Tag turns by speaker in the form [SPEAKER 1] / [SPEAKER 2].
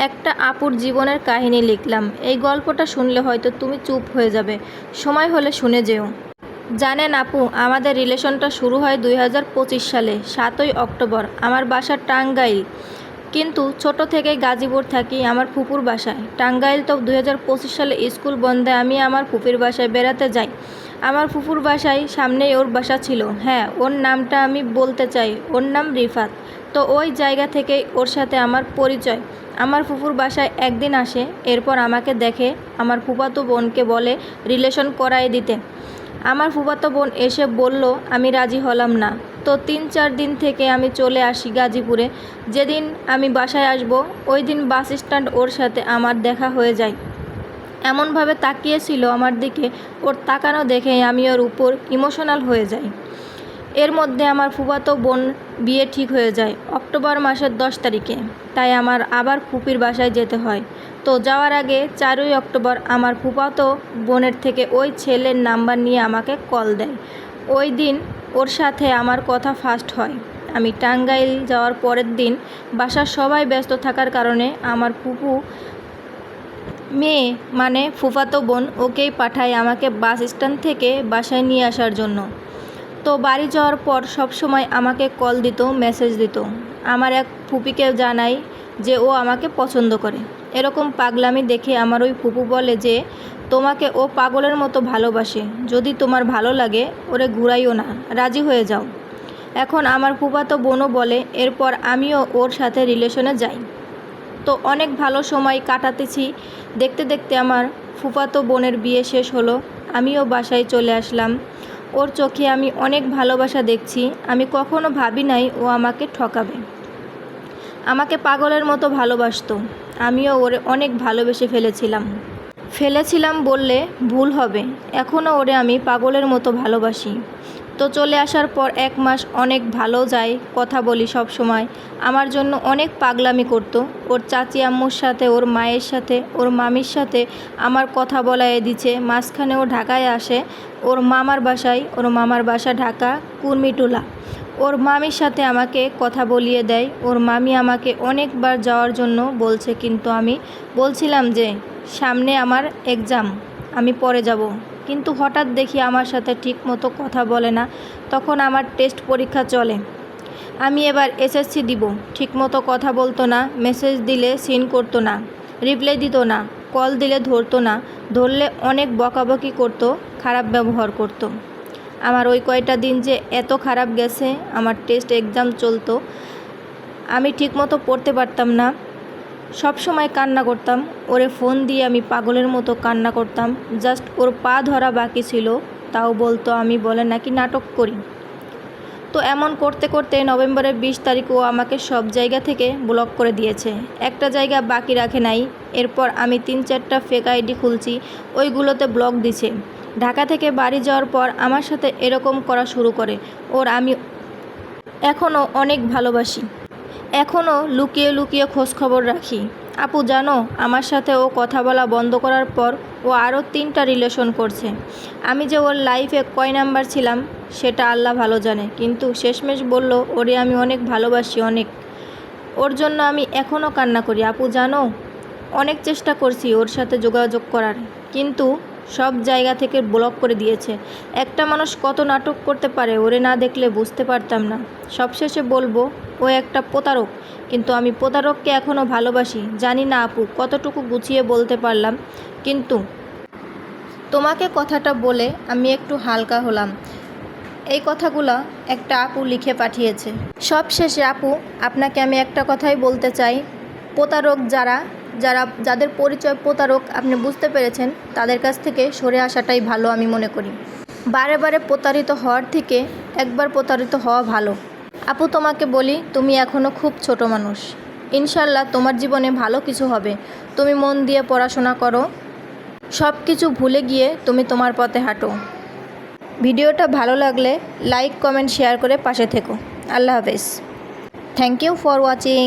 [SPEAKER 1] একটা আপুর জীবনের কাহিনী লিখলাম। এই গল্পটা শুনলে হয়তো তুমি চুপ হয়ে যাবে, সময় হলে শুনে যেও। জানেন আপু, আমাদের রিলেশনটা শুরু হয় 2025 সালে 7ই অক্টোবর। আমার বাসা টাঙ্গাইল, কিন্তু ছোট থেকেই গাজীপুর থাকি আমার ফুপুর বাসায়। টাঙ্গাইল তো 2025 সালে স্কুল বন্ধে আমি আমার ফুপির বাসায় বেড়াতে যাই। আমার ফুপুর বাসায় সামনেই ওর বাসা ছিল। হ্যাঁ, ওর নামটা আমি বলতে চাই, ওর নাম রিফাত। তো ওই জায়গা থেকেই ওর সাথে আমার পরিচয়। আমার ফুপুর বাসায় একদিন আসে, এরপর আমাকে দেখে আমার ফুফাতো বোনকে বলে রিলেশন করাই দিতে। আমার ফুফাতো বোন এসে বলল, আমি রাজি হলাম না। তো 3-4 দিন থেকে আমি চলে আসি গাজীপুরে। যেদিন আমি বাসায় আসব, ওই দিন বাস স্ট্যান্ড ওর সাথে আমার দেখা হয়ে যায়। এমনভাবে তাকিয়েছিল আমার দিকে, ওর তাকানো দেখে আমি ওর উপর ইমোশনাল হয়ে যাই। এর মধ্যে আমার ফুফাতো বোন বিয়ে ঠিক হয়ে যায় অক্টোবর মাসের 10 তারিখে। তাই আমার আবার ফুপির বাসায় যেতে হয়। তো যাওয়ার আগে 4ই অক্টোবর আমার ফুফাতো বোনের থেকে ওই ছেলের নাম্বার নিয়ে আমাকে কল দেয়। ওই দিন ওর সাথে আমার কথা ফার্স্ট হয়। আমি টাঙ্গাইল যাওয়ার পরের দিন বাসার সবাই ব্যস্ত থাকার কারণে আমার ফুপু মেয়ে মানে ফুফাতো বোন ওকেই পাঠায় আমাকে বাস স্ট্যান্ড থেকে বাসায় নিয়ে আসার জন্য। তো বাড়ি যাওয়ার পর সব সময় আমাকে কল দিত, মেসেজ দিত। আমার এক ফুপিকে জানাই যে ও আমাকে পছন্দ করে। এরকম পাগলামি দেখে আমার ওই ফুপু বলে যে তোমাকে ও পাগলের মতো ভালোবাসে, যদি তোমার ভালো লাগে ওরে ঘুরাইও না, রাজি হয়ে যাও। এখন আমার ফুফাতো বোনও বলে, এরপর আমিও ওর সাথে রিলেশনে যাই। তো অনেক ভালো সময় কাটাতেছি। দেখতে দেখতে আমার ফুফাতো বোনের বিয়ে শেষ হলো, আমিও বাসায় চলে আসলাম। ওর চোখে আমি অনেক ভালোবাসা দেখছি। আমি কখনো ভাবি নাই ও আমাকে ঠকাবে, আমাকে পাগলের মতো ভালোবাসতো। আমিও ওরে অনেক ভালোবেসে ফেলেছিলাম বললে ভুল হবে। এখনও ওরে আমি পাগলের মতো ভালোবাসি। তো চলে আসার পর 1 মাস অনেক ভালো যায়, কথা বলি সব সময়। আমার জন্য অনেক পাগলামি করতো। ওর চাচি আম্মুর সাথে, ওর মায়ের সাথে, ওর মামির সাথে আমার কথা বলায় দিচ্ছে। মাঝখানে ও ঢাকায় আসে ওর মামার বাসা ঢাকা কুর্মিটোলা। ওর মামির সাথে আমাকে কথা বলিয়ে দেয়। ওর মামি আমাকে অনেকবার যাওয়ার জন্য বলছে, কিন্তু আমি বলছিলাম যে সামনে আমার এক্সাম, আমি পরে যাব। কিন্তু হঠাৎ দেখি আমার সাথে ঠিক মতো কথা বলে না। তখন আমার টেস্ট পরীক্ষা চলে, আমি এবার এসএসসি দিব। ঠিকমতো কথা বলতো না, মেসেজ দিলে সিন করতো না, রিপ্লাই দিত না, কল দিলে ধরতো না, ধরলে অনেক বকাবকি করতো, খারাপ ব্যবহার করতো। আমার ওই কয়টা দিন যে এত খারাপ গেছে। আমার টেস্ট এক্সাম চলতো, আমি ঠিকমতো পড়তে পারতাম না, সব সময় কান্না করতাম। ওরে ফোন দিয়ে আমি পাগলের মতো কান্না করতাম। জাস্ট ওর পা ধরা বাকি ছিল, তাও বলতো আমি বলে নাকি নাটক করি। তো এমন করতে করতে নভেম্বরের 20 তারিখ ও আমাকে সব জায়গা থেকে ব্লক করে দিয়েছে, একটা জায়গা বাকি রাখে নাই। এরপর আমি 3-4টা ফেক আইডি খুলছি, ওইগুলোতে ব্লক দিছে। ঢাকা থেকে বাড়ি যাওয়ার পর আমার সাথে এরকম করা শুরু করে। ওর আমি এখনও অনেক ভালোবাসি, এখনও লুকিয়ে লুকিয়ে খোঁজখবর রাখি। আপু জানো, আমার সাথে ও কথা বলা বন্ধ করার পর ও আরও 3টা রিলেশন করছে। আমি যে ওর লাইফে কয় নাম্বার ছিলাম সেটা আল্লাহ ভালো জানে, কিন্তু শেষমেশ বলল ওরে আমি অনেক ভালোবাসি, অনেক। ওর জন্য আমি এখনও কান্না করি। আপু জানো, অনেক চেষ্টা করছি ওর সাথে যোগাযোগ করার, কিন্তু সব জায়গা থেকে ব্লক করে দিয়েছে। একটা মানুষ কত নাটক করতে পারে ওরে না দেখলে বুঝতে পারতাম না। সবশেষে বলবো ও একটা প্রতারক, কিন্তু আমি প্রতারককে এখনও ভালোবাসি। জানি না আপু কতটুকু গুছিয়ে বলতে পারলাম, কিন্তু তোমাকে কথাটা বলে আমি একটু হালকা হলাম। এই কথাগুলো একটা আপু লিখে পাঠিয়েছে। সবশেষে আপু, আপনাকে আমি একটা কথাই বলতে চাই, প্রতারক যাদের পরিচয় প্রতারক আপনি বুঝতে পেরেছেন, তাদের কাছ থেকে সরে আসাটাই ভালো আমি মনে করি। বারে বারে প্রতারিত হওয়ার থেকে একবার প্রতারিত হওয়া ভালো। আপু তোমাকে বলি, তুমি এখনও খুব ছোট মানুষ। ইনশাল্লাহ তোমার জীবনে ভালো কিছু হবে। তুমি মন দিয়ে পড়াশোনা করো, সব কিছু ভুলে গিয়ে তুমি তোমার পথে হাঁটো। ভিডিওটা ভালো লাগলে লাইক, কমেন্ট, শেয়ার করে পাশে থেকো। আল্লাহ হাফেজ। Thank you for watching.